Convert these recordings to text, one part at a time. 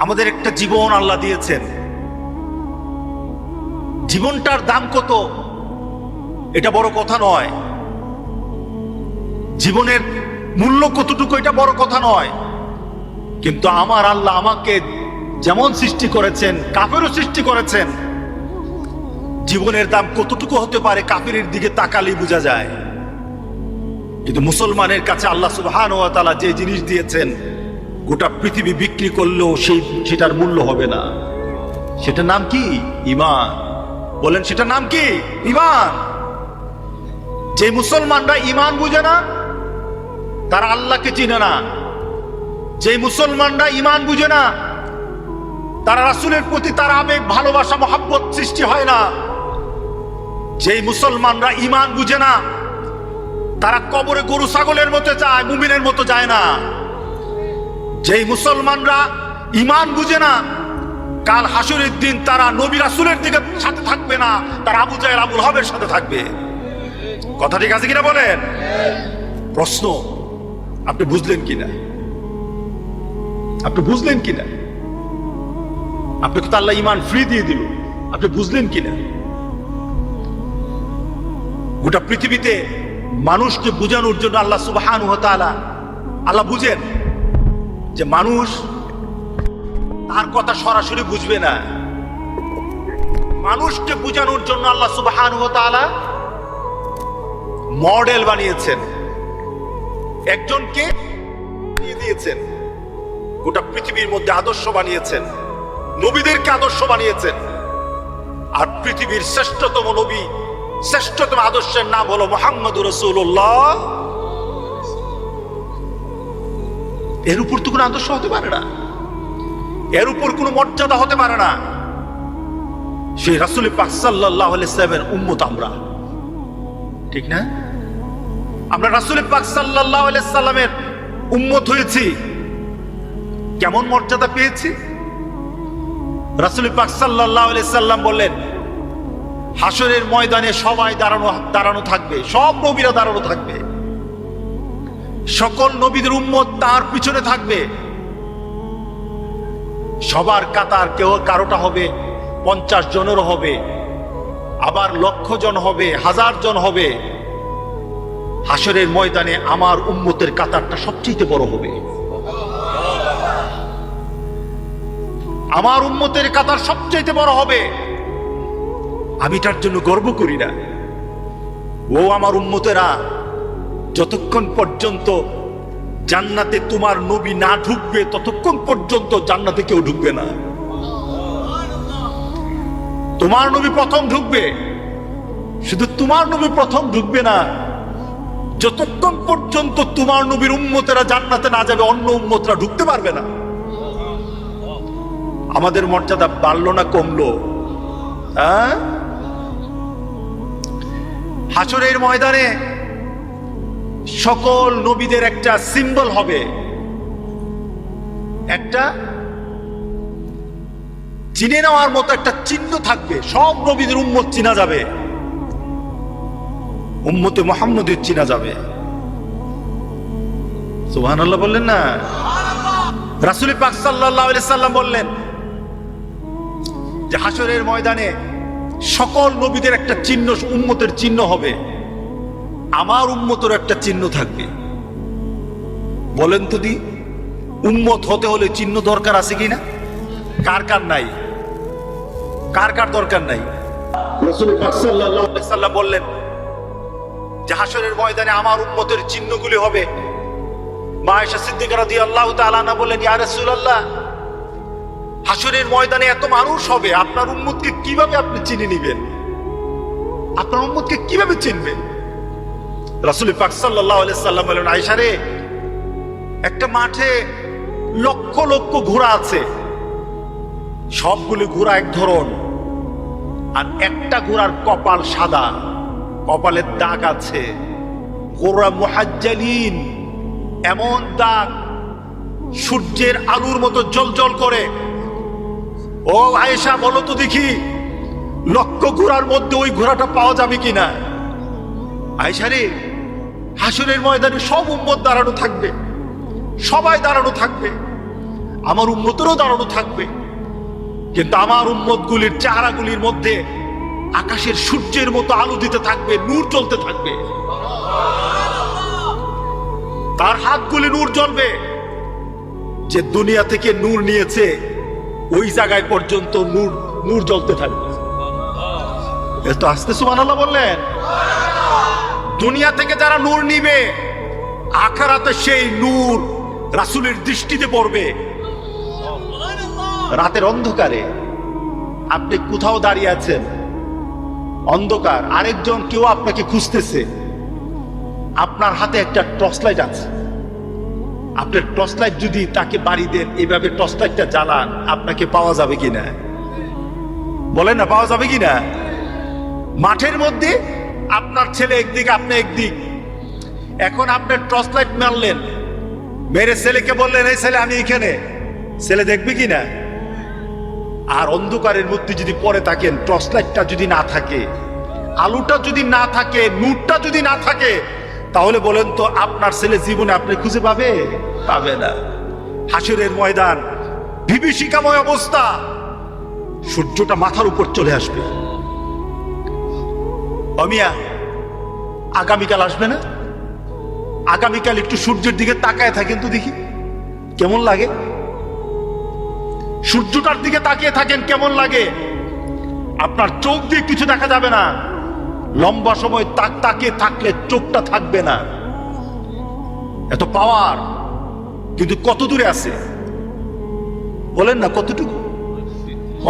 আমাদের একটা জীবন আল্লাহ দিয়েছেন। জীবনটার দাম কত এটা বড় কথা নয়, জীবনের মূল্য কতটুকু এটা বড় কথা নয়, কিন্তু আমার আল্লাহ আমাকে যেমন সৃষ্টি করেছেন কাফেরও সৃষ্টি করেছেন। জীবনের দাম কতটুকু হতে পারে কাফেরের দিকে তাকালেই বোঝা যায়। কিন্তু মুসলমানের কাছে আল্লাহ সুবহানাহু ওয়া তাআলা যে জিনিস দিয়েছেন গোটা পৃথিবী বিক্রি করলেও সেটার মূল্য হবে না। সেটার নাম কি? ঈমান। বলেন সেটার নাম কি? ঈমান। যে মুসলমানরা ঈমান বুঝে না তারা আল্লাহকে চিনে না। যে মুসলমানরা ঈমান বুঝে না তারা রাসূলের প্রতি তার আবেগ ভালোবাসা মহব্বত সৃষ্টি হয় না। যে মুসলমানরা ঈমান বুঝে না তারা কবরে গরু ছাগলের মতো যায়, মুমিনের মতো যায় না। যেই মুসলমানরা ঈমান বুঝে না কাল হাসরের দিন তারা নবী রাসূলের দিকে সাথে থাকবে না, তারা আবু জাহেল আবুল হাবের সাথে থাকবে। কথা ঠিক আছে কিনা বলেন? প্রশ্ন, আপনি বুঝলেন কিনা? আপনি বুঝলেন কিনা? আপনাকে তো আল্লাহ ঈমান ফ্রি দিয়ে দিল, আপনি বুঝলেন কিনা? গোটা পৃথিবীতে মানুষকে বোঝানোর জন্য আল্লাহ সুবহানাহু ওয়া তাআলা আল্লাহ বুঝেন যে মানুষ তার কথা সরাসরি বুঝবে না। মানুষকে বোঝানোর জন্য আল্লাহ সুবহানাহু ওয়া তাআলা মডেল বানিয়েছেন, একজনকে দিয়ে দিয়েছেন, গোটা পৃথিবীর মধ্যে আদর্শ বানিয়েছেন, নবীদেরকে আদর্শ বানিয়েছেন। আর পৃথিবীর শ্রেষ্ঠতম নবী শ্রেষ্ঠতম আদর্শের নাম হলো মুহাম্মদুর রাসূলুল্লাহ। এর উপর তো কোনো আদর্শ হতে পারে না, এর উপর কোনো মর্যাদা হতে পারে না। সেই রাসূল পাক সাল্লাল্লাহু আলাইহি ওয়াসাল্লামের উম্মত আমরা, ঠিক না? আমরা রাসূল পাক সাল্লাল্লাহু আলাইহি ওয়াসাল্লামের উম্মত হয়েছি, কেমন মর্যাদা পেয়েছি? রাসূল পাক সাল্লাল্লাহু আলাইহি ওয়াসাল্লাম বললেন হাসরের ময়দানে সবাই দাঁড়ানো থাকবে, সব নবীরা দাঁড়ানো থাকবে, সকল নবীদের উম্মত তার পিছনে থাকবে। সবার কাতার কেউ কারোটা হবে 50 জনেরও হবে, আবার 1,00,000 জন হবে, 1000 জন হবে। হাসরের ময়দানে আমার উম্মতের কাতারটা সবচেয়ে বড় হবে। আমার উম্মতের কাতার সবচেয়ে বড় হবে। আমি তার জন্য গর্ব করি না। ও আমার উম্মতেরা, যতক্ষণ পর্যন্ত জান্নাতে তোমার নবী না ঢুকবে ততক্ষণ পর্যন্ত জান্নাতে কেউ ঢুকবে না। তোমার নবী প্রথম ঢুকবে, শুধু তোমার নবী প্রথম ঢুকবে না, যতক্ষণ পর্যন্ত তোমার নবীর উম্মতেরা জান্নাতে না যাবে অন্য উম্মতরা ঢুকতে পারবে না। আমাদের মর্যাদা বাড়লো না কমলো? হাসরের ময়দানে সকল নবীদের একটা সিম্বল হবে, একটা চিনে নেওয়ার মতো একটা চিহ্ন থাকবে। সব নবীদের উম্মত চিনা যাবে, উম্মতে মুহাম্মদের চিনা যাবে। সুবহানাল্লাহ বললেন না? রাসূল পাক সাল্লাল্লাহু আলাইহি সাল্লাম বললেন যে হাসরের ময়দানে সকল নবীদের একটা চিহ্ন, উম্মতের চিহ্ন হবে, আমার উম্মতের একটা চিহ্ন থাকবে। বলেন তো দি, উম্মত হতে হলে চিহ্ন দরকার আছে কিনা? কার কার নাই? কার কার দরকার নাই? রাসূল পাক সাল্লাল্লাহু আলাইহি সাল্লাম বললেন যে হাসরের ময়দানে আমার উম্মতের চিহ্নগুলি হবে। মা আয়েশা সিদ্দিকা রাদিয়াল্লাহু তাআলা আনহা বললেন, ইয়া রাসূলুল্লাহ, হাসরের ময়দানে এত মানুষ হবে, আপনার উম্মতকে কিভাবে আপনি চিনে নেবেন? আপনার উম্মতকে কিভাবে চিনবেন? রাসূল পাক সাল্লাল্লাহু আলাইহি সাল্লাম বলেন, আয়েশা রে, একটা মাঠে লক্ষ লক্ষ ঘোড়া আছে, সবগুলো ঘোড়া এক ধরন, আর একটা ঘোড়ার কপাল সাদা, কপালের দাগ আছে, ঘোড়া মুহাজ্জালিন, এমন দাগ সূর্যের আলোর মতো জ্বলজ্বল করে। ও আয়েশা, বলো তো দেখি, লক্ষ ঘোড়ার মধ্যে ওই ঘোড়াটা পাওয়া যাবে কিনা? আয়েশা রে, হাসরের ময়দানে সব উম্মত দাঁড়ানো থাকবে, সবাই দাঁড়ানো থাকবে, আমার উম্মতেরও দাঁড়ানো থাকবে, কিন্তু আমার উম্মতগুলির চেহারাগুলির মধ্যে আকাশের সূর্যের মতো আলো দিতে থাকবে, নূর জ্বলতে থাকবে, তার হাতগুলি নূর জ্বলবে। যে দুনিয়া থেকে নূর নিয়েছে ওই জায়গায় পর্যন্ত নূর নূর জ্বলতে থাকবে। এত আস্তে সুবহানাল্লাহ বললেন। দুনিয়া থেকে যারা নূর নিবে, আখিরাতে সেই নূর রাসূলের দৃষ্টিতে পড়বে। রাতের অন্ধকারে আপনি কোথাও দাঁড়িয়ে আছেন, অন্ধকার, আরেকজন কেউ আপনাকে খুঁজতেছে, আপনার হাতে একটা টর্চ লাইট আছে, আপনার টর্চ লাইট যদি তাকে বাড়ি দেন, এভাবে টর্চ লাইটটা জ্বালান, আপনাকে পাওয়া যাবে কিনা? বলেন না, পাওয়া যাবে কিনা? মাঠের মধ্যে আপনার ছেলে একদিক, আপনি একদিক, এখন আপনার টর্চ লাইট মারলেন, মেরে ছেলেকে বললেন এই ছেলে আমি এখানে, ছেলে দেখবে কিনা? আর অন্ধকারের মধ্যে যদি পরে থাকেন, টর্চ লাইটটা যদি না থাকে, আলোটা যদি না থাকে, নূরটা যদি না থাকে, তাহলে বলেন তো আপনার ছেলে জীবনে আপনি খুঁজে পাবে? পাবে না। হাসরের ময়দান বিভীষিকাময় অবস্থা, সূর্যটা মাথার উপর চলে আসবে। অমিয়া আগামীকাল আসবে না? আগামীকাল একটু সূর্যের দিকে তাকায় থাকেন তো দেখি কেমন লাগে। সূর্যটার দিকে তাকিয়ে থাকেন, কেমন লাগে? আপনার চোখ দিয়ে কিছু দেখা যাবে না, লম্বা সময় তাকিয়ে থাকলে চোখটা থাকবে না। এত পাওয়ার, কিন্তু কত দূরে আছে বলেন না? কতটুকু?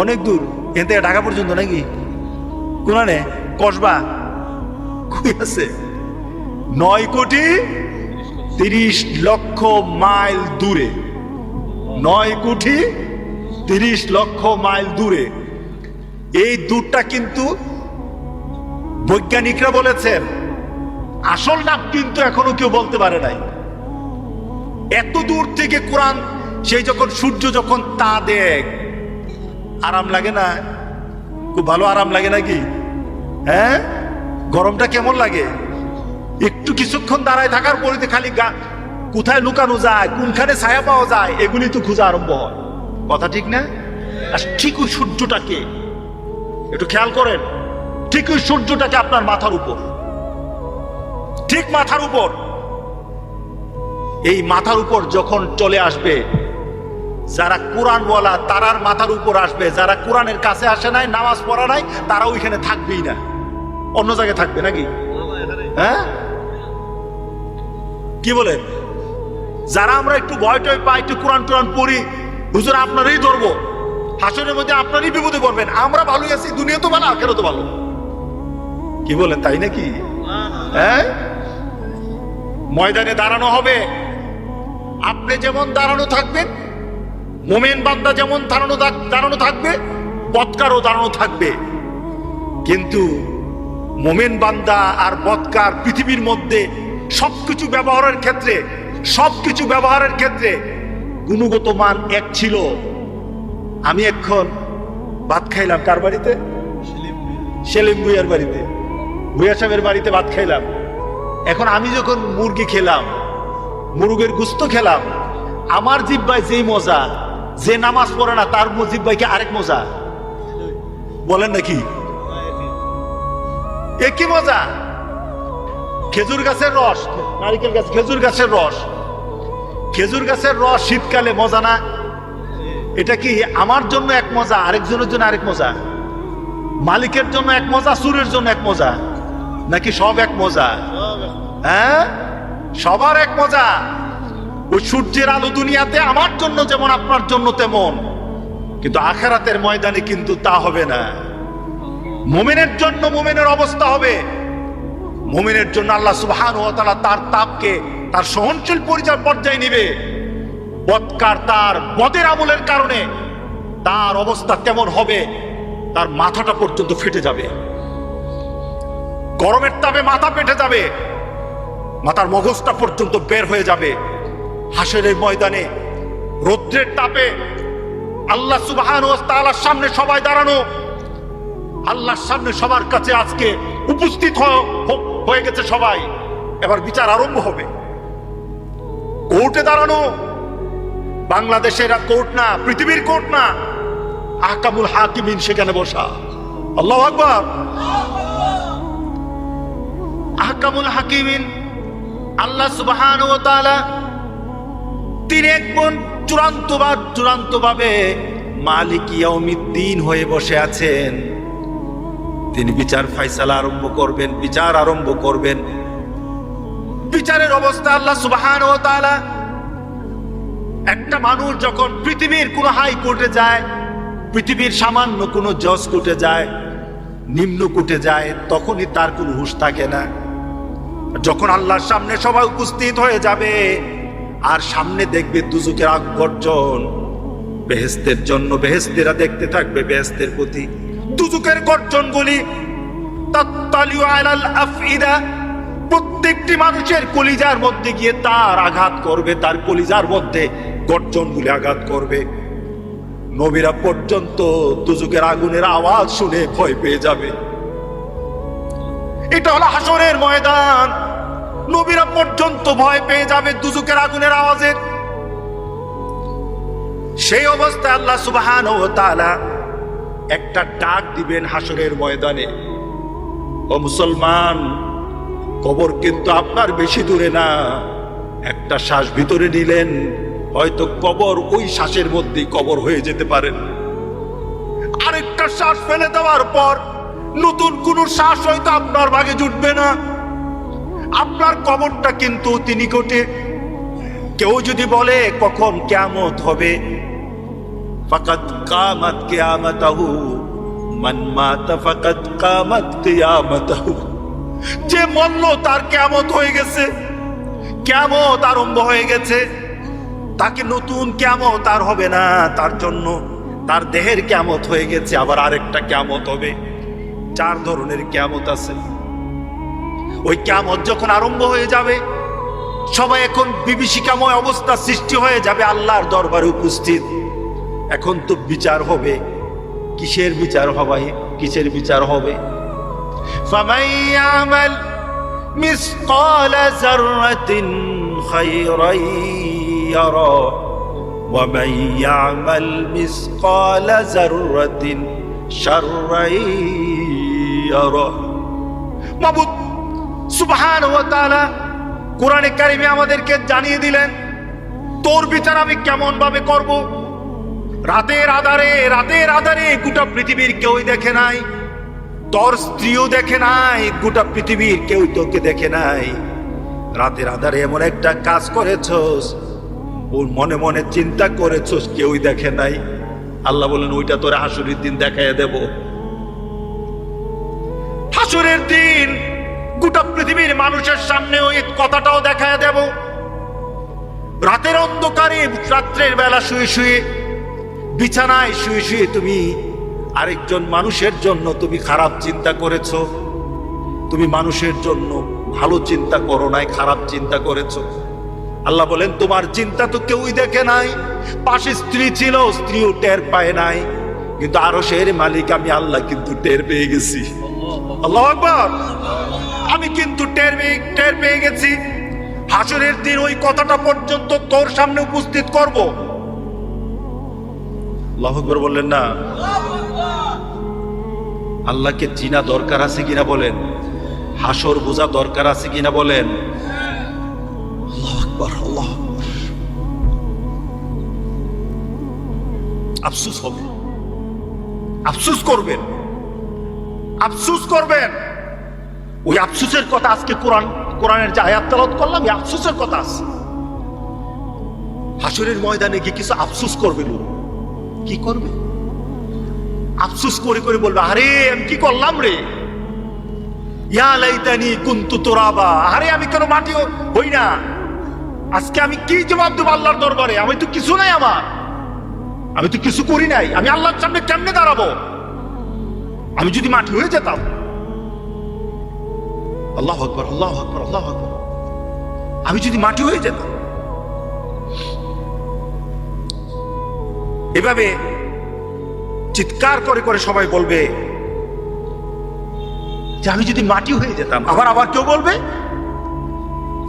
অনেক দূর, এখান থেকে ঢাকা পর্যন্ত নাকি? কোনানে কসবা কই আছে? 9,30,00,000 মাইল দূরে। 9,30,00,000 মাইল দূরে। এই দূরটা কিন্তু বৈজ্ঞানিকরা বলেছেন, আসল নাম কিন্তু এখনো কেউ বলতে পারে নাই। এত দূর থেকে কোরআন, সেই যখন সূর্য যখন তা দেখ, আরাম লাগে না? খুব ভালো আরাম লাগে নাকি? হ্যাঁ, গরমটা কেমন লাগে? একটু কিছুক্ষণ দাঁড়ায় থাকার পরে খালি কোথায় লুকানো যায়, কোনখানে ছায়া পাওয়া যায়, এগুলি তো খোঁজা আরম্ভ হয়। কথা ঠিক না? আর ঠিক ওই সূর্যটাকে একটু খেয়াল করেন, ঠিক ওই সূর্যটাকে আপনার মাথার উপর, ঠিক মাথার উপর, এই মাথার উপর যখন চলে আসবে, যারা কোরআনওয়ালা তারার মাথার উপর আসবে, যারা কোরআনের কাছে আসে নাই, নামাজ পড়া নাই, তারা ওইখানে থাকবেই না, অন্য জায়গায় থাকবে নাকি? হ্যাঁ, কি বলেন? যারা আমরা একটু ভয় টয় পাই, একটু কোরআন টোরআন পড়ি, হুজুর আপনারই ধরবো, হাসরের মধ্যে আপনারই বিপদে পড়বেন, আমরা ভালোই আছি, দুনিয়া তো ভালো, আখেরাত তো ভালো। কি বলেন, তাই নাকি? হ্যাঁ, ময়দানে দাঁড়ানো হবে, আপনি যেমন দাঁড়ানো থাকবেন, মোমেন বান্দা যেমন দাঁড়ানো থাকবে, বদকারও দাঁড়ানো থাকবে। কিন্তু মোমেন বান্দা আর বদকার পৃথিবীর মধ্যে সবকিছু ব্যবহারের ক্ষেত্রে গুণগত মান এক ছিল। আমি এখন ভাত খাইলাম কার বাড়িতে? সেলিম ভুইয়ার বাড়িতে, ভুইয়া সাহেবের বাড়িতে ভাত খাইলাম। এখন আমি যখন মুরগি খেলাম, মুরগের গুস্ত খেলাম, আমার জিহ্বায় যেই মজা, যে নামাজ পড়ে না তার জিহ্বায় কি আরেক মজা? বলেন নাকি? একই মজা। খেজুর গাছের রস, নারিকেল গাছ, খেজুর গাছের রস শীতকালে মজা না? এটা কি আমার জন্য এক মজা, আরেকজনের জন্য আরেক মজা? মালিকের জন্য এক মজা, সুরের জন্য এক মজা, নাকি সব এক মজা? হ্যাঁ, সবার এক মজা। ওই সূর্যের আলো দুনিয়াতে আমার জন্য যেমন আপনার জন্য তেমন, কিন্তু আখিরাতের ময়দানে কিন্তু তা হবে না। মুমিনের জন্য মুমিনের অবস্থা হবে, মুমিনের জন্য আল্লাহ সুবহানাহু ওয়া তাআলা তার তাপকে, তার সহনশীল পর্যায়ে নিবে। বদকার তার বদের আমলের কারণে তার অবস্থা তেমন হবে, তার মাথাটা পর্যন্ত ফেটে যাবে, গরমের তাপে মাথা ফেটে যাবে, মাথার মগজটা পর্যন্ত বের হয়ে যাবে। হাসরের ময়দানে রৌদ্রের তাপে আল্লাহ সুবহানাহু ওয়া তাআলার সামনে সবাই দাঁড়ানো, আল্লাহর সামনে সবার কাছে আজকে উপস্থিত হয়ে গেছে সবাই। এবার বিচার আরম্ভ হবে, কোর্টে দাঁড়ানো, বাংলাদেশের কোর্ট না, পৃথিবীর কোর্ট না, আহকামুল হাকিমিন সেখানে বসা। আল্লাহু আকবার। আহকামুল হাকিমিন আল্লাহ সুবহানাহু ওয়া তাআলা তিনি একজন চূড়ান্তভাবে মালিক ইয়াউমিদ্দিন হয়ে বসে আছেন। তিনি বিচার ফায়সালা আরম্ভ করবেন, বিচার আরম্ভ করবেন। বিচারের অবস্থা আল্লাহ সুবহানাহু ওয়া তাআলা, একটা মানুষ যখন পৃথিবীর কোন হাইকোর্টে যায়, পৃথিবীর সামান্য কোনো জজ কোর্টে যায়, নিম্ন কোর্টে যায়, তখনই তার কোনো হুঁশ থাকে না। যখন আল্লাহর সামনে সবাই উপস্থিত হয়ে যাবে আর সামনে দেখবে দুজকের আগ গর্জন, বেহেশতের জন্য বেহেশতেরা দেখতে থাকবে বেহেশতের প্রতি, দুজকের গর্জনগুলি তাত্তালিউ আলাল আফইদা, প্রত্যেকটি মানুষের কলিজার মধ্যে গিয়ে তার আঘাত করবে, তার কলিজার মধ্যে গর্জনগুলি আঘাত করবে। নবীরা পর্যন্ত দুজকের আগুনের আওয়াজ শুনে ভয় পেয়ে যাবে। এটা হলো হাসরের ময়দান। নবীরা পর্যন্ত ভয় পেয়ে যাবে দুজকের আগুনের আওয়াজে। সেই অবস্থায় আল্লাহ সুবহানাহু ওয়া তাআলা একটা ডাক দিবেন হাসরের ময়দানে, ও মুসলমান, কবর কিন্তু আপনার বেশি দূরে না। একটা শ্বাস ভিতরে নিলেন, হয়তো কবর ওই শ্বাসের মধ্যেই কবর হয়ে যেতে পারেন। আরেকটা শ্বাস ফেলে দেওয়ার পর নতুন কোন শ্বাস হয়তো আপনার ভাগে জুটবে না। আপনার কবরটা কিন্তু অতি নিকটে। কেউ যদি বলে কখন কিয়ামত হবে, ফাকাদ কামাত কিয়ামাতাহু, মান মাতা ফাকাদ কামাত কিয়ামাতাহু, যে মরল তার কিয়ামত হয়ে গেছে, কিয়ামত আরম্ভ হয়ে গেছে। তাকে নতুন কিয়ামত আর হবে না, তার জন্য তার দেহের কিয়ামত হয়ে গেছে। আবার আরেকটা কিয়ামত হবে। 4 ধরনের কিয়ামত আছে। ওই কিয়ামত যখন আরম্ভ হয়ে যাবে, সবাই এখন বিভীষিকাময় অবস্থা সৃষ্টি হয়ে যাবে আল্লাহর দরবারে উপস্থিত। এখন তো বিচার হবে। কিসের বিচার হবে? কিসের বিচার হবে? ফামান ইয়ামাল মিসকালা যাররাতিন খায়রান ইয়ারা ওয়া মান ইয়ামাল মিসকালা যাররাতিন শাররান ইয়ারা। মাবুদ সুবহানাহু ওয়া তাআলা কোরআনে কারিমে আমাদেরকে জানিয়ে দিলেন, তোর বিচার আমি কেমন ভাবে করব। রাতের আধারে গোটা পৃথিবীর কেউই দেখে নাই, তোর স্ত্রীও দেখে নাই, গোটা পৃথিবীর কেউ তোকে দেখে নাই। রাতের আধারে এমন একটা কাজ করেছস, ওর মনে মনে চিন্তা করেছস, কেউই দেখে নাই। আল্লাহ বলেন ওইটা তোর হাসরের দিন দেখাইয়া দেব। হাসরের দিন গোটা পৃথিবীর মানুষের সামনে ওই কথাটাও দেখাইয়া দেব। রাতের অন্ধকারে, রাত্রের বেলা শুয়ে শুয়ে, বিছানায় শুয়ে শুয়ে তুমি আরেকজন মানুষের জন্য তুমি খারাপ চিন্তা করেছো। তুমি মানুষের জন্য ভালো চিন্তা করো নাই, খারাপ চিন্তা করেছো। আল্লাহ বলেন তোমার চিন্তা তো কেউই দেখে নাই। পাশে স্ত্রী ছিল, স্ত্রীও টের পায় নাই, কিন্তু আরশের মালিক আমি আল্লাহ কিন্তু টের পেয়ে গেছি। আল্লাহু আকবার। আমি কিন্তু টের পেয়ে গেছি। হাসরের দিন ওই কথাটা পর্যন্ত তোর সামনে উপস্থিত করব। আল্লাহু আকবার বললেন না? আল্লাহকে চিনা দরকার আছে কিনা বলেন? হাসর বোঝা দরকার আছে কিনা বলেন? আল্লাহু আকবার, আল্লাহু আকবার। আফসোস হবে, আফসোস করবেন, আফসোস করবেন। ওই আফসোসের কথা আজকে কোরআনের যে আয়াত তেলাওয়াত করলাম, এই আফসোসের কথা আছে। হাসরের ময়দানে গিয়ে কিছু আফসোস করবে লোক। কি করবে? আফসোস করে করে বলবে, আরে আমি কি করলাম রে, ইয়া লাইতানি কুনতু তুরাবা, আরে আমি কেন মাটি হই না। আজকে আমি কি জবাব দেব আল্লাহর দরবারে? আমি তো কিছু নাই, আমি তো কিছু করি নাই। আমি আল্লাহর সামনে কেমনে দাঁড়াবো? আমি যদি মাটি হয়ে যেতাম। আল্লাহু আকবার, আল্লাহু আকবার, আল্লাহু আকবার। আমি যদি মাটি হয়ে যেতাম। এভাবে চিৎকার করে করে সবাই বলবে যে আমি যদি মাটি হয়ে যেতাম। আবার কেউ বলবে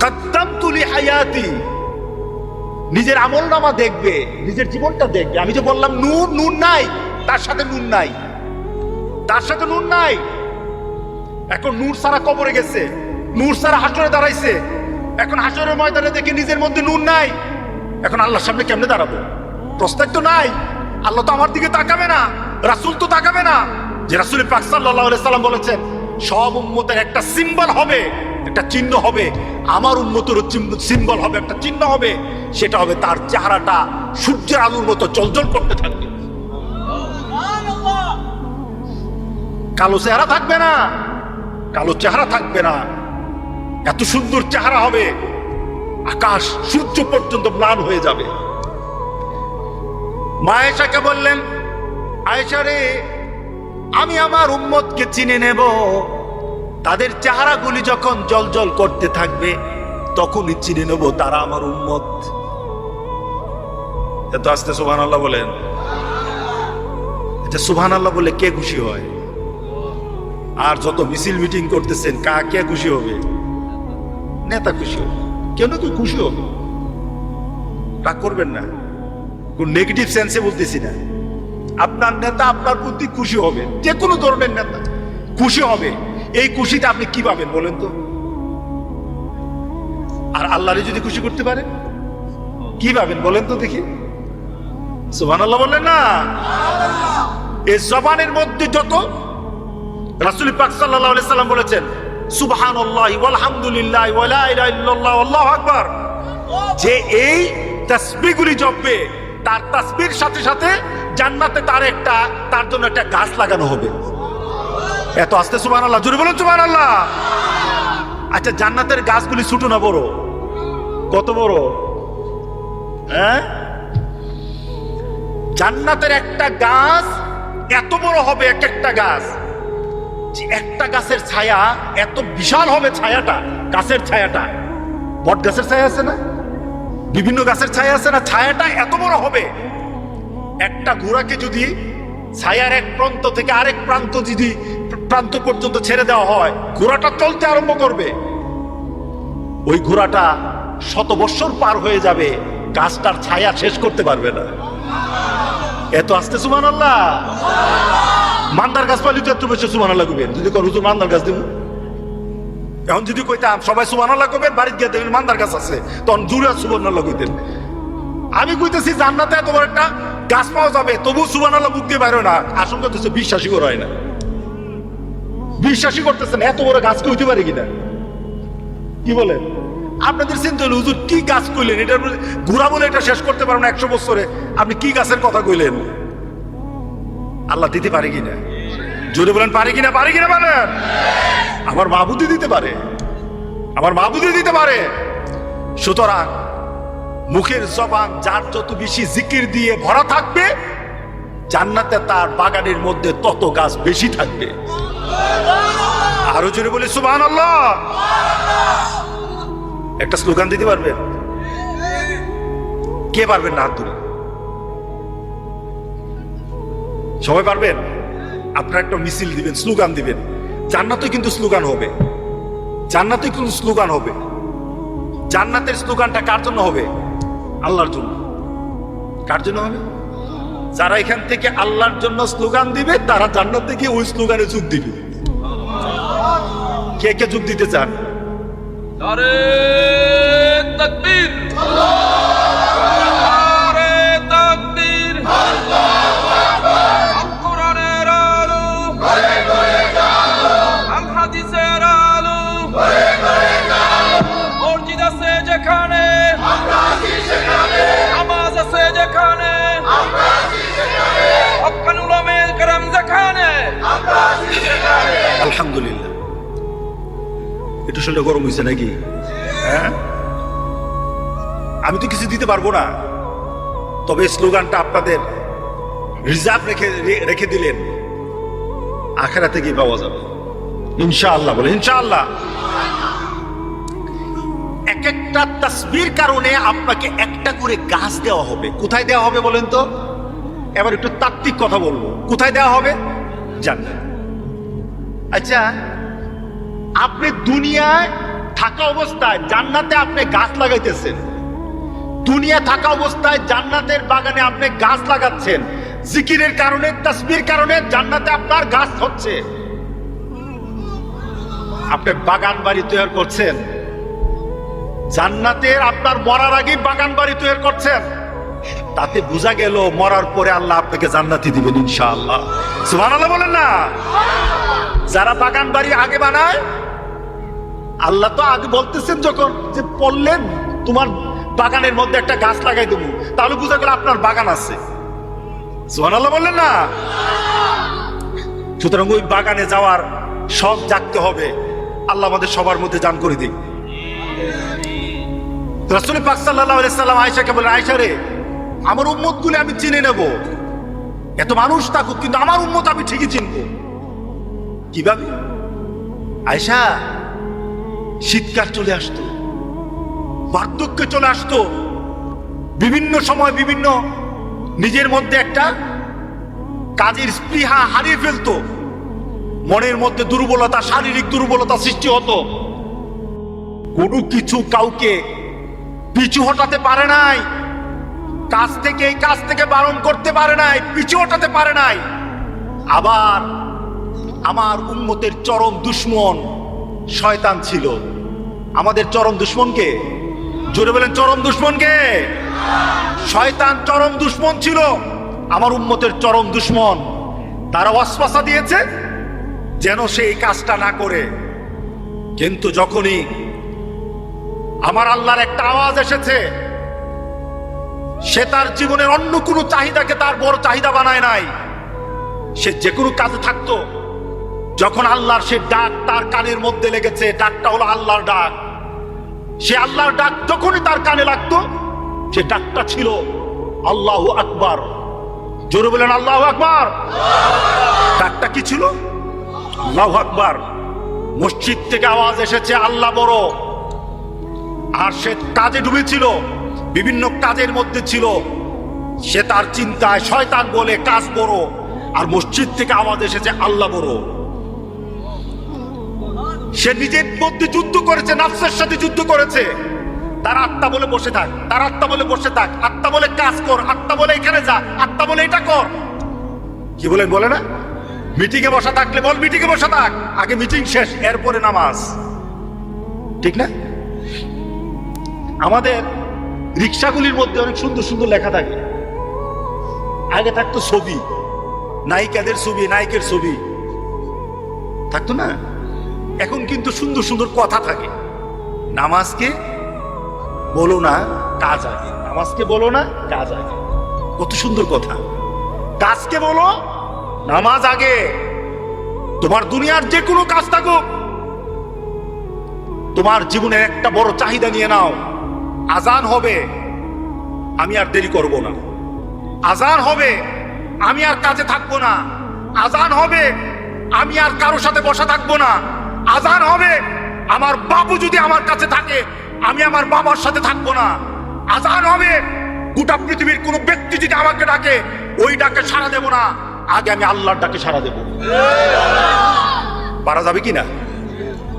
কাদ্দামতু লি হায়াতি, নিজের আমলনামা দেখবে, নিজের জীবনটা দেখবে। আমি যে বললাম নূর, নূর নাই, তার সাথে নূর নাই, তার সাথে নূর নাই। এখন নূর সারা কবরে গেছে, নূর সারা হাসরে দাঁড়াইছে। এখন হাসরের ময়দানে দেখে নিজের মধ্যে নূর নাই, এখন আল্লাহর সামনে কেমনে দাঁড়াবো? প্রস্তাব তো নাই। আল্লাহ তো আমার দিকে তাকাবে না, রাসূল তো তাকাবে না। যে রাসূল পাক সাল্লাল্লাহু আলাইহি সাল্লাম বলেছেন সব উম্মতের একটা সিম্বল হবে, একটা চিহ্ন হবে, আমার উম্মতেরও সিম্বল হবে, একটা চিহ্ন হবে। সেটা হবে তার চেহারাটা সূর্যের আলোর মতো জ্বলজ্বল করতে থাকবে, কালো চেহারা থাকবে না, কালো চেহারা থাকবে না। এত সুন্দর চেহারা হবে, আকাশ সূর্য পর্যন্ত ম্লান হয়ে যাবে। মা আয়েশাকে বললেন, আয়েশা রে, আমি আমার উম্মতকে চিনে নেব, তাদের চেহারাগুলি যখন জ্বলজ্বল করতে থাকবে তখনই চিনে নেব তারা আমার উম্মত। এত আস্তে সুবহানাল্লাহ বলেন। এটা সুবহানাল্লাহ বলে কে খুশি হয়? আর যত মিছিল মিটিং করতেছেন, কে খুশি হবে? নেতা খুশি হবে, কেউ না কেউ খুশি হবে। রাগ করবেন না, কোন নেগেটিভ সেন্সে বলতেছি না। আপনার নেতা আপনার প্রতি খুশি হবে, যে কোনো ধরনের নেতা খুশি হবে। এই খুশিতে আপনি কি পাবেন বলেন তো? আর আল্লাহরে যদি খুশি করতে পারে কি পাবেন বলেন তো দেখি? সুবহানাল্লাহ বললেন না? এই জবানের মধ্যে যত, রাসূল পাক সাল্লাল্লাহু আলাইহি সাল্লাম বলেছেন সুবহানাল্লাহি ওয়ালহামদুলিল্লাহ ওয়া লা ইলাহা ইল্লাল্লাহ আল্লাহু আকবার, যে এই তাসবিহগুলি জপবে তার তাসবিহর সাথে সাথে জান্নাতে তার জন্য একটা গাছ লাগানো হবে। এত আস্তে সুবহানাল্লাহ, জোরে বলুন সুবহানাল্লাহ। আচ্ছা, জান্নাতের গাছগুলি ছোট না বড়? কত বড়? হ্যাঁ, জান্নাতের একটা গাছ এত বড় হবে, এক একটা গাছ, একটা গাছের ছায়া এত বিশাল হবে। ছায়াটা, গাছের ছায়াটা, বট গাছের ছায়া আছে না, বিভিন্ন গাছের ছায়া আছে না, ছায়াটা এত বড় হবে। একটা ঘোড়াকে যদি ছায়ার এক প্রান্ত থেকে আরেক প্রান্ত পর্যন্ত ছেড়ে দেওয়া হয়, ঘোড়াটা চলতে আরম্ভ করবে। ওই ঘোড়াটা 100 বছর পার হয়ে যাবে, গাছটার ছায়া শেষ করতে পারবে না। এত আস্তে সুবহানাল্লাহ। মান্দার গাছ পালি তো এত বেশি সুবহানাল্লাহ কইবেন। যদি কোন হুজুর মান্দার গাছ দিব, এখন যদি কইতাম সবাই সুবহানাল্লাহ কইবেন, বাড়িতে গিয়ে দেখবেন মান্দার গাছ আছে, তখন জুড়ে সুবহানাল্লাহ কইতেন। আমি কইতেছি জান্নাতে এত বড় একটা গাছ পাওয়া যাবে, তবু সুবহানাল্লাহ মুখ দিয়ে বাইরে না। আশঙ্কা করতেছে বিশ্বাসই করা হয় না, বিশ্বাসই করতেছেন এত বড় গাছ কইতে পারে কিনা। কি বলেন আপনাদের চিন্তা হলো, হুজুর কি গাছ কইলেন? এটা ঘোড়া বলে এটা শেষ করতে পারবেন না 100 বছরে, আপনি কি গাছের কথা কইলেন? আল্লাহ দিতে পারে কিনা? জোরে বলেন পারে কিনা? পারে কিনা বলেন? আমার মাবুদি দিতে পারে, আমার মাবুদি দিতে পারে। সুতরাং মুখের জবান যার যত বেশি জিকির দিয়ে ভরা থাকবে, জান্নাতে তার বাগানের মধ্যে তত গাছ বেশি থাকবে। আরো জোরে বলি সুবহানাল্লাহ। একটা স্লোগান দিতে পারবেন? কে পারবেন না? হাত তুলে সবাই পারবেন? আপনারা একটা মিছিল দিবেন, স্লোগান দিবেন। জান্নাতে কিন্তু স্লোগান হবে, জান্নাতে কিন্তু স্লোগান হবে। জান্নাতের স্লোগানটা কার জন্য হবে? আল্লাহর জন্য। কার জন্য হবে? যারা এখান থেকে আল্লাহর জন্য স্লোগান দিবে তারা জান্নাতে গিয়ে ওই স্লোগানে যোগ দিবে। কে কে যোগ দিতে চান? নারে তাকবীর, নারে তাকবীর, আল্লাহু আকবার। আল কোরআনের আলো ঘরে ঘরে জ্বালো, আল হাদিসের আলো ঘরে ঘরে জ্বালো। মসজিদ আছে যেখানে আমরা আছি সেখানে, নামাজ আছে যেখানে আমরা আছি সেখানে, হক্কানি উলামায়ে কেরাম যেখানে আমরা আছি সেখানে। আলহামদুলিল্লাহ। একটু শরীরটা গরম হয়েছে নাকি? হ্যাঁ, আমি তো কিছু দিতে পারবো না, তবে স্লোগানটা আপনাদের রিজার্ভ রেখে দিলেন, আখিরাতে গিয়ে পাওয়া যাবে ইনশাআল্লাহ। বলে ইনশাআল্লাহ। এক একটা তাসবির কারণে আপনাকে একটা করে গাছ দেওয়া হবে। কোথায় দেওয়া হবে বলেন তো? এবার একটু তাত্ত্বিক কথা বলবো। কোথায় দেওয়া হবে? জান্নাত। আচ্ছা, আপনি দুনিয়ায় থাকা অবস্থায় জান্নাতে আপনি গাছ লাগাইতেছেন, দুনিয়া থাকা অবস্থায় জান্নাতের বাগানে আপনি গাছ লাগাচ্ছেন, জিকিরের কারণে, তাসবির কারণে জান্নাতে আপনার গাছ হচ্ছে। আপনি বাগান বাড়ি তৈরি করছেন, জান্নাতের আপনার মরার আগে বাগান বাড়ি তৈরি করছেন। তাতে বোঝা গেল মরার পরে আল্লাহ আপনাকে জান্নাতি দিবেন ইনশাআল্লাহ। সুবহানাল্লাহ বলেন না? যারা বাগান বাড়ি আগে বানায়, আল্লাহ তো আগে বলতেছেন যখন যে পড়লেন তোমার বাগানের মধ্যে একটা গাছ লাগাই দেবো, তাহলে বোঝা গেল আপনার বাগান আছে। সুবহানাল্লাহ বললেন না? সুতরাং ওই বাগানে যাওয়ার শখ জাগতে হবে। আল্লাহ আমাদের সবার মধ্যে দান করে দিক। রাসূল পাক সাল্লাল্লাহু আলাইহি সাল্লাম আয়েশাকে বলেন, আয়েশা রে, আমার উম্মত গুলো আমি চিনে নেব, এত মানুষ থাকুক কিন্তু আমার উম্মত আমি ঠিকই চিনব। কিভাবে? আয়েশা, শীতকাল চলে আসতো, বার্ধক্য চলে আসতো, বিভিন্ন সময় বিভিন্ন নিজের মধ্যে একটা কাজের স্পৃহা হারিয়ে ফেলতো, মনের মধ্যে দুর্বলতা, শারীরিক দুর্বলতা সৃষ্টি হতো। কোনো কিছু কাউকে পিছু হটাতে পারে নাই, কাজ থেকে এই কাজ থেকে বারণ করতে পারে নাই, পিছু হটাতে পারে নাই। আবার আমার উম্মতের চরম দুশমন শয়তান ছিল। আমাদের চরম দুশমনকে, জোরে বলেন চরম দুশমনকে? শয়তান চরম দুশমন ছিল, আমার উম্মতের চরম দুশমন। তারা ওয়াসওয়াসা দিয়েছে যেন সে এই কাজটা না করে। কিন্তু যখনই আমার আল্লাহর একটা আওয়াজ এসেছে, সে তার জীবনের অন্য কোনো চাহিদাকে তার বড় চাহিদা বানায় নাই। সে যে কোনো কাজে থাকতো, যখন আল্লাহর সে ডাক তার কানের মধ্যে লেগেছে, ডাকটা হলো আল্লাহর ডাক, সে আল্লাহর ডাক যখনই তার কানে লাগতো, সে ডাকটা ছিল আল্লাহু আকবার। জোরে বলেন আল্লাহু আকবার। ডাকটা কি ছিল? আল্লাহু আকবার। মসজিদ থেকে আওয়াজ এসেছে আল্লাহ বড়, আর সে কাজে ডুবেছিল, বিভিন্ন কাজের মধ্যে ছিল। সে তার চিন্তায় শয়তান বলে কাজ বড়, আর মসজিদ থেকে আওয়াজ এসেছে আল্লাহ বড়। সে নিজের মধ্যে যুদ্ধ করেছে, নফসের সাথে যুদ্ধ করেছে। তার আত্মা বলে বসে থাক, তার আত্মা বলে বসে থাক, আত্মা বলে কাজ কর, আত্মা বলে এখানে যা, আত্মা বলে এটা কর। কি বলেন বলে না? মিটিং এ বসা থাকলে বল মিটিং এ বসা থাক, আগে মিটিং শেষ, এরপরে নামাজ। ঠিক না? আমাদের রিক্সাগুলির মধ্যে অনেক সুন্দর সুন্দর লেখা থাকে। আগে থাকতো ছবি, নায়িকাদের ছবি, নায়কের ছবি থাকতো না? এখন কিন্তু সুন্দর সুন্দর কথা থাকে। নামাজকে বলো না কাজ আগে, নামাজকে বলো না কাজ আগে। কত সুন্দর কথা। কাজকে বলো, নামাজ আগে। তোমার দুনিয়ার যে কোনো কাজ থাকুক, তোমার জীবনের একটা বড় চাহিদা নিয়ে নাও। আজান হবে, আমি আর দেরি করব না। আজান হবে, আমি আর কাজে থাকবো না। আজান হবে, আমি আর কারোর সাথে বসা থাকবো না। আজান হবে, আমার বাবু যদি আমার কাছে থাকে, আমি আমার বাবার সাথে থাকবো না। আজান হবে, গোটা পৃথিবীর কোনো ব্যক্তি যদি আমাকে ডাকে, ওই ডাকে সাড়া দেব না, আগে আমি আল্লাহর ডাকে সাড়া দেব। পারা যাবে কি না?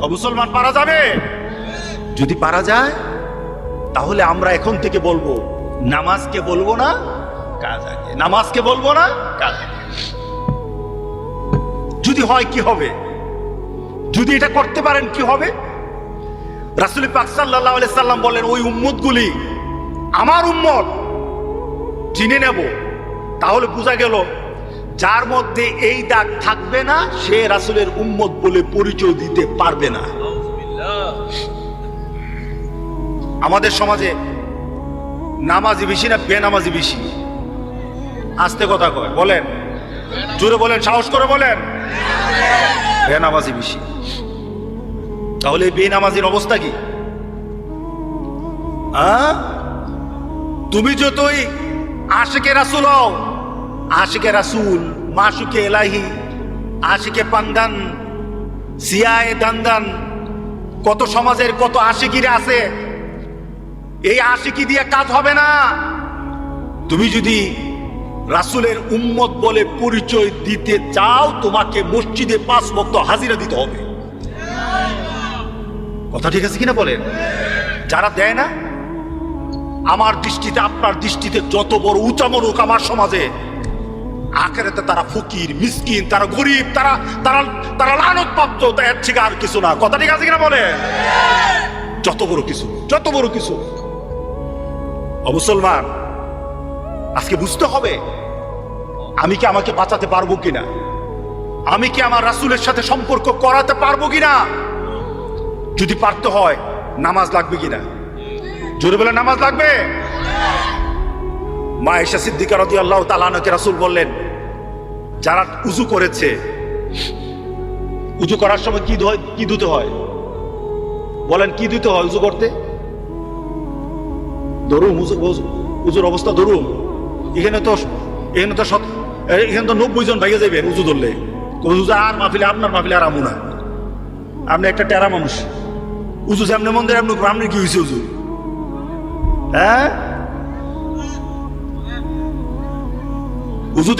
ও মুসলমান, পারা যাবে? যদি পারা যায়, তাহলে আমরা এখন থেকে বলবো, নামাজকে বলবো না কাজ আগে, নামাজকে বলবো না কাজ আগে। যদি হয় কি হবে? যদি এটা করতে পারেন কি হবে? রাসূল পাক সাল্লাল্লাহু আলাইহি সাল্লাম বলেন, ওই উম্মতগুলি আমার উম্মত চিনে নেব। তাহলে বোঝা গেল যার মধ্যে এই দাগ থাকবে না, সে রাসূলের উম্মত বলে পরিচয় দিতে পারবে না। আমাদের সমাজে নামাজি বেশি না বেনামাজি বেশি? আস্তে কথা কয়, বলেন, জোরে বলেন, সাহস করে বলেন। বেনামাজি বেশি। তাহলে বেনামাজির অবস্থা কি? তুমি যতই আশিকে রাসূল হও, আশিকে রাসূল, মাশুকে এলাহি, আশিকে পান্দান, সিয়ায়ে দান্দান, কত সমাজের কত আশিকিরা আছে। এই আশিকি দিয়ে কাজ হবে না। তুমি যদি রাসূলের উম্মত বলে পরিচয় দিতে চাও, তোমাকে মসজিদে 5 ওয়াক্ত হাজিরা দিতে হবে। কথা ঠিক আছে কিনা বলেন? যারা দেয় না আমার দৃষ্টিতে, আপনার দৃষ্টিতে যত বড় উঁচা মনুক আমার সমাজে, আখেরাতে তারা ফকির, মিসকিন, তারা গরিব, তারা তারা তারা লানত প্রাপ্ত, এর থেকে আর কিছু না। কথা ঠিক আছে কিনা বলে? যত বড় কিছু, যত বড় কিছু। ও মুসলমান, আজকে বুঝতে হবে আমি কি আমাকে বাঁচাতে পারবো কিনা, আমি কি আমার রাসূলের সাথে সম্পর্ক করাতে পারবো কিনা। যদি পারতে হয় নামাজ লাগবে কিনা, জোরে বলে নামাজ লাগবে। মা আয়েশা সিদ্দিকা রাদিয়াল্লাহু তাআলা আনহাকে রাসূল বললেন, যারা উযু করেছে, উযু করার সময় কি ধুতে হয় বলেন? কি দিতে হয় উযু করতে? ধরুন উযুর অবস্থা ধরুন, এখানে তো 90 জন ভাইয়া যাবেন উযু ধরলে। আর মাহফিলে, আপনার মাহফিলে আর আমু না, আপনি একটা টেরা মানুষ। উযু সামনে মন্দির আপনি আপনার কি হয়েছে উযু? হ্যাঁ, উযু